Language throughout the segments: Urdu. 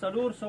400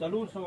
400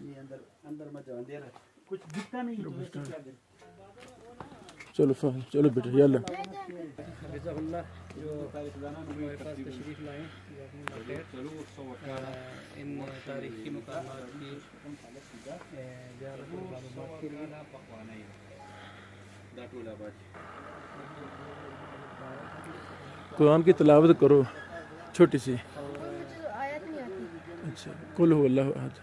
یہ اندر مت جاؤ، اندھیرا کچھ دکھتا نہیں تو ویسے کیا کریں۔ چلو فہد چلو بیٹا یلا حفظہ اللہ جو ہمارے پاس تشریف لائیں ان تاریخی مقامات کی زیارت اور معلومات کے لیے۔ قرآن کی تلاوت کرو چھوٹی سی۔ مجھے آیت نہیں آتی۔ اچھا قل هو اللہ احد۔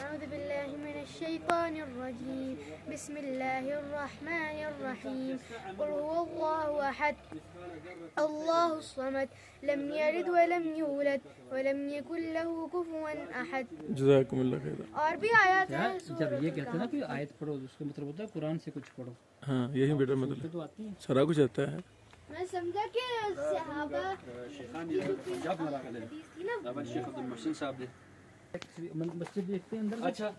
اعوذ باللہ من الشیطان الرجیم، بسم اللہ الرحمن الرحیم، قل هو اللہ احد اللہ الصمد لم یلد ولم یولد ولم یکن له کفوا احد۔ جزاکم اللہ خیر۔ اور بھی آیات ہیں جب یہ کہتے ہیں نا کہ آیت پڑھو اس کا مطلب ہوتا ہے قرآن سے کچھ پڑھو، ہاں یہی بیٹا مطلب تو آتی ہے۔ سارا کچھ آتا ہے۔ میں سمجھا کہ صحابہ شیخ عبد المحسن صاحب نے مسجد دیکھتے ہیں اندر سے؟ اچھا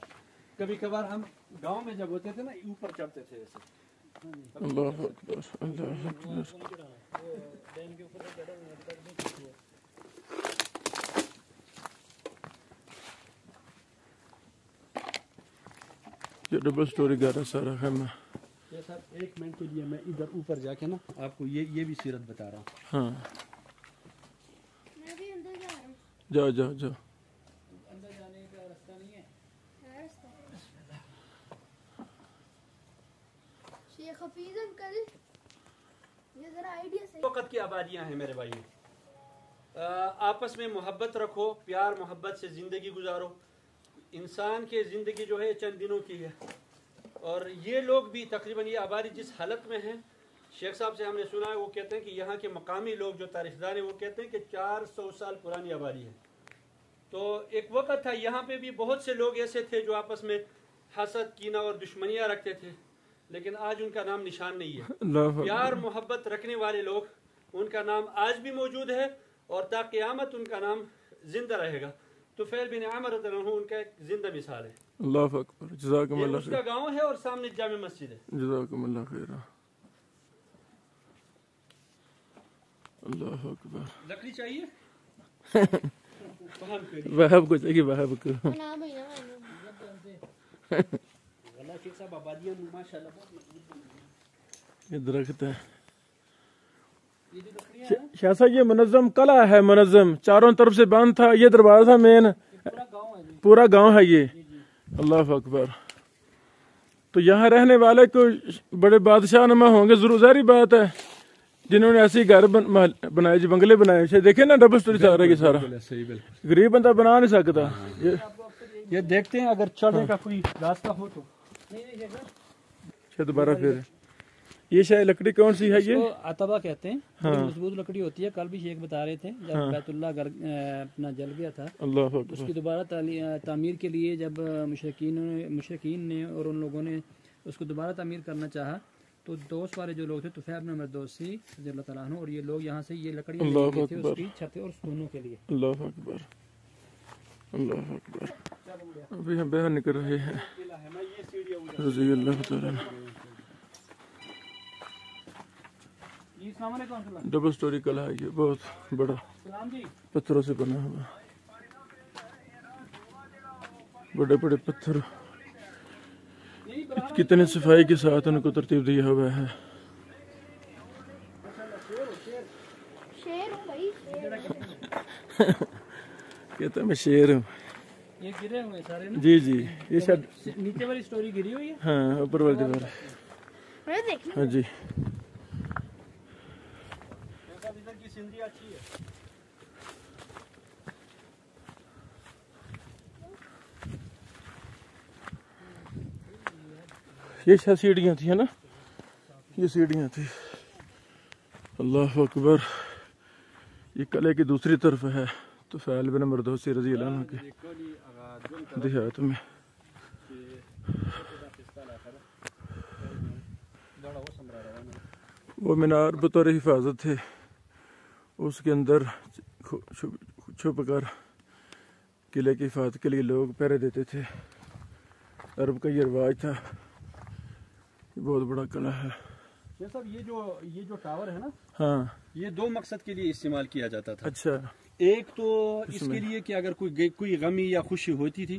کبھی کبھار ہم گاؤں میں جب ہوتے تھے نا اوپر چڑھتے تھے ایسے۔ اللہ اکبر اللہ اکبر۔ یہ ڈبل سٹوری گھر ہے سارا خیمہ۔ صاحب ایک منٹ کے لیے میں ادھر اوپر جا کے نا آپ کو یہ بھی سیرت بتا رہا ہوں۔ ہاں میں بھی اندر جا رہا ہوں۔ جاؤ جاؤ جاؤ۔ اندر جانے کا راستہ نہیں ہے۔ شیخ حفیظ انکل یہ ذرا آئیڈیا صحیح۔ وقت کی آبادیاں ہیں میرے بھائی، آپس میں محبت رکھو، پیار محبت سے زندگی گزارو۔ انسان کی زندگی جو ہے چند دنوں کی ہے، اور یہ لوگ بھی تقریباً یہ آبادی جس حالت میں ہے، شیخ صاحب سے ہم نے سنا ہے وہ کہتے ہیں کہ یہاں کے مقامی لوگ جو تاریخ دان ہیں وہ کہتے ہیں کہ 400 سال پرانی آبادی ہے۔ تو ایک وقت تھا یہاں پہ بھی بہت سے لوگ ایسے تھے جو آپس میں حسد کینہ اور دشمنیاں رکھتے تھے، لیکن آج ان کا نام نشان نہیں ہے۔ اللہ پیار محبت رکھنے والے لوگ، ان کا نام آج بھی موجود ہے اور تا قیامت ان کا نام زندہ رہے گا۔ تو طفیل بن عامر رضی اللہ عنہ ان کا ایک زندہ مثال ہے۔ اللہ اکبر جزاکم یہ اللہ اس خیر۔ کا گاؤں ہے اور سامنے جامع مسجد ہے۔ جزاکم اللہ خیر۔ اللہ اکبر۔ لکڑی چاہیے فہم کریے۔ وہب کو چاہیے وہب کو۔ نام ہی نہ اللہ شیخ صاحب آبادیاں ماشاءاللہ بہت مضبوط بنی ہیں۔ یہ درخت ہے یہ جو لکڑیاں ہیں شاہ صاحب، یہ منظم قلعہ ہے، منظم چاروں طرف سے بند تھا، یہ دروازہ تھا مین، پورا گاؤں ہے جی۔ پورا گاؤں ہے یہ۔ اللہ اکبر۔ تو یہاں رہنے والے کو بڑے بادشاہ نما ہوں گے، ضرور ظاہری بات ہے، جنہوں نے ایسی گھر بنائے جی، بنگلے بنائے، دیکھیں نا ڈبل سٹوری سارا کی سارا، صحیح بالکل۔ غریب بندہ بنا نہیں سکتا۔ یہ دیکھتے ہیں اگر چڑھنے کا کوئی راستہ ہو تو۔ اچھا دوبارہ پھر یہ شاید لکڑی کون سی ہے یہ؟ وہ عتبہ کہتے ہیں، بڑی مضبوط لکڑی ہوتی ہے۔ کل بھی شیخ بتا رہے تھے جب بیت اللہ اپنا جل گیا تھا، اللہ اس اکبر۔ کی دوبارہ تعمیر کے لیے جب مشرکین نے اور ان لوگوں نے اس کو دوبارہ تعمیر کرنا چاہا تو دوست والے جو لوگ تھے طفیل بن عمر دوسی رضی اللہ تعالیٰ عنہ، اور یہ لوگ یہاں سے یہ لکڑیاں لے گئے تھے اس کی چھت اور ستونوں کے لیے۔ اللہ اکبر اللہ اکبر۔ ابھی ہم باہر نکل رہے ہیں رضی اللہ تعالیٰ عنہ۔ جی السلام علیکم ورحمۃ اللہ۔ ڈبل سٹوری قلعہ ہے یہ، بہت بڑا، سلام جی۔ پتھروں سے بنا ہوا، بڑے بڑے پتھر، کتنے صفائی کے ساتھ ان کو ترتیب دیا ہوا ہے۔ شیر ہوں بھائی، شیر۔ کہتا میں شیر ہوں۔ یہ گرے ہوئے سارے نا؟ جی جی یہ شاید نیچے والی سٹوری گری ہوئی ہے؟ ہاں اوپر والی دیوار ہے۔ میں دیکھنا ہاں جی ادھر کی سینری اچھی ہے۔ یہ شاید سیڑھیاں تھیں نا، یہ سیڑھیاں تھی۔ اللہ اکبر۔ یہ قلعے کی دوسری طرف ہے طفیل بن عمر دوسی رضی اللہ عنہ کے دیہات میں۔ وہ مینار بطور حفاظت تھے، اس کے اندر چھپ کر قلعے کی حفاظت کے لیے لوگ پہرے دیتے تھے، عرب کا یہ رواج تھا۔ یہ بہت بڑا قلعہ ہے۔ شیخ صاحب یہ جو ٹاور ہے نا، ہاں یہ دو مقصد کے لیے استعمال کیا جاتا تھا۔ اچھا ایک تو اس کے لیے کہ اگر کوئی غمی یا خوشی ہوتی تھی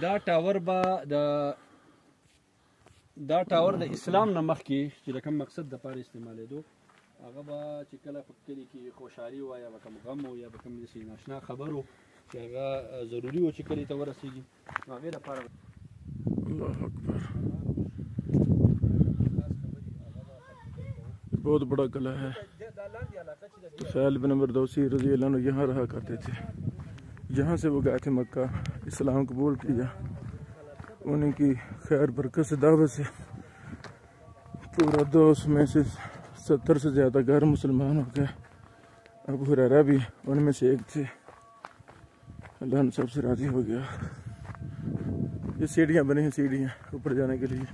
دا ټاور د اسلام نه مخکې چې د کوم مقصد د پاره استعمالېدو، هغه به چې کله په کلي کې خوشحالي وه یا به کوم غم و یا به کوم داسې ناشنا خبر و چې هغه ضروري و چې کلي ته ورسېږي، نو هغې دپاره اللہ اکبر، بہت بڑا قلعہ ہے۔ طفیل بن عمر دوسی رضی اللہ عنہ یہاں رہا کرتے تھے، جہاں سے وہ گئے تھے مکہ، اسلام قبول کیا، انہیں کی خیر برکت سے دعوت سے پورا دوست میں سے 70 سے زیادہ غیر مسلمان ہو گئے۔ ابو ہریرہ بھی ان میں سے ایک تھے، اللہ نے سب سے راضی ہو گیا۔ یہ سیڑھیاں بنی ہیں، سیڑھیاں اوپر جانے کے لیے،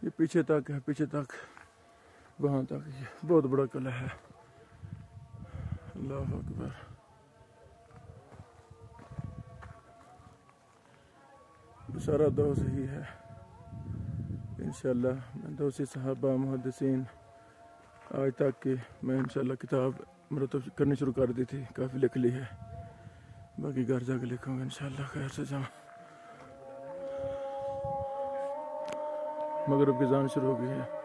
یہ پیچھے تک ہے، پیچھے تک وہاں تک، یہ بہت بڑا قلعہ ہے۔ اللہ اکبر۔ سارا دور صحیح ہے انشاءاللہ۔ میں دوسری صحابہ محدثین آج تک کی میں انشاءاللہ کتاب مرتب کرنی شروع کر دی تھی، کافی لکھ لی ہے، باقی گھر جا کے لکھوں گا انشاءاللہ خیر سے جاؤں۔ مغرب کی اذان شروع ہو گئی ہے۔